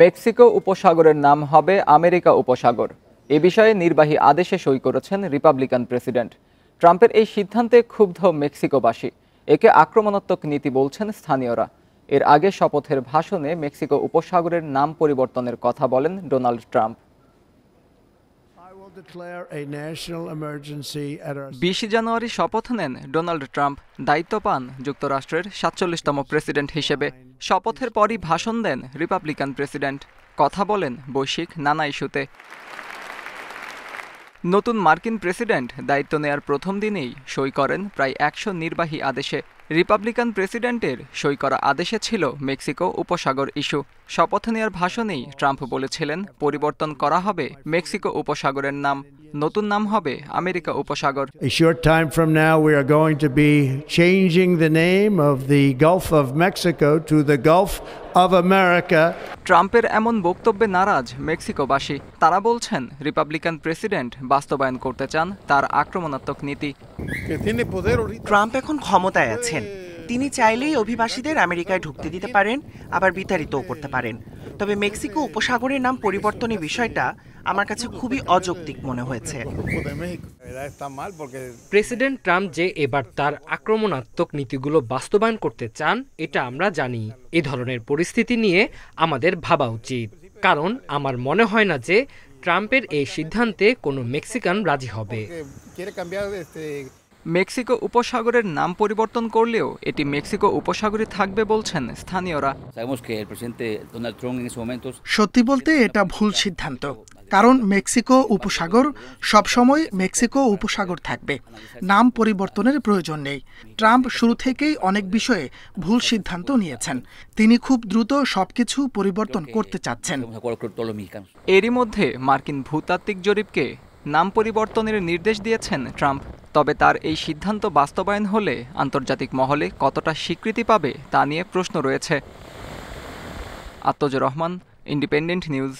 Mexico উপসাগরের নাম হবে আমেরিকা উপসাগর। এ বিষয়ে নির্বাহী আদেশে সই করেছেন রিপাবলিকান প্রেসিডেন্ট। ট্রাম্পের এই সিদ্ধান্তে ক্ষুব্ধ মেক্সিকোবাসী। একে আক্রমণাত্মক নীতি বলছেন স্থানীয়রা। এর আগে শপথের ভাষণে মেক্সিকো উপসাগরের নাম পরিবর্তনের কথা বলেন ডোনাল্ড ট্রাম্প। 20 জানুয়ারি শপথ নেন ডোনাল্ড ট্রাম্প। দায়িত্ব পান যুক্তরাষ্ট্রের 47তম প্রেসিডেন্ট হিসেবে। শপথের পরই ভাষণ দেন রিপাবলিকান প্রেসিডেন্ট। কথা বলেন বৈশ্বিক নানা ইস্যুতে। নতুন মার্কিন প্রেসিডেন্ট দায়িত্ব নেয়ার প্রথম দিনেই সই করেন প্রায় 100 নির্বাহী আদেশে। রিপাবলিকান প্রেসিডেন্টের সই করা আদেশে ছিল মেক্সিকো উপসাগর ইস্যু। শপথ নেয়ার ভাষণেই ট্রাম্প বলেছিলেন পরিবর্তন করা হবে মেক্সিকো উপসাগরের নাম। নতুন নাম হবে আমেরিকা উপসাগর। A short time from now we are going to be changing the name of the Gulf of Mexico to the Gulf of America. ট্রাম্পের এমন বক্তব্যে নারাজ মেক্সিকোবাসী। তারা বলছেন রিপাবলিকান প্রেসিডেন্ট বাস্তবায়ন করতে চান তার আক্রমণাত্মক নীতি। ট্রাম্প এখন ক্ষমতায় আছেন। তিনি চাইলেই অভিবাসীদের আমেরিকায় ঢুকতে দিতে পারেন, আবার বিতাড়িতও করতে পারেন। তবে মেক্সিকো উপসাগরের নাম পরিবর্তনের বিষয়টা আমার কাছে খুবই অযৌক্তিক মনে হয়েছে। প্রেসিডেন্ট ট্রাম্প যে এবার তার আক্রমণাত্মক নীতিগুলো বাস্তবায়ন করতে চান এটা আমরা জানি। এ ধরনের পরিস্থিতি নিয়ে আমাদের ভাবা উচিত, কারণ আমার মনে হয় না যে ট্রাম্পের এই সিদ্ধান্তে কোনো মেক্সিকান রাজি হবে। মেক্সিকো উপসাগরের নাম পরিবর্তন করলেও এটি মেক্সিকো উপসাগরই থাকবে বলছেন স্থানীয়রা। সত্যি বলতে এটা ভুল সিদ্ধান্ত, কারণ মেক্সিকো উপসাগর সবসময় মেক্সিকো উপসাগর থাকবে। নাম পরিবর্তনের প্রয়োজন নেই। ট্রাম্প শুরু থেকেই অনেক বিষয়ে ভুল সিদ্ধান্ত নিয়েছেন। তিনি খুব দ্রুত সবকিছু পরিবর্তন করতে চাচ্ছেন। এরই মধ্যে মার্কিন ভূতাত্ত্বিক জরিপকে নাম পরিবর্তনের নির্দেশ দিয়েছেন ট্রাম্প। তবে তার এই সিদ্ধান্ত বাস্তবায়ন হলে আন্তর্জাতিক মহলে কতটা স্বীকৃতি পাবে তা নিয়ে প্রশ্ন রয়েছে। আত্মজ রহমান, ইন্ডিপেন্ডেন্ট নিউজ।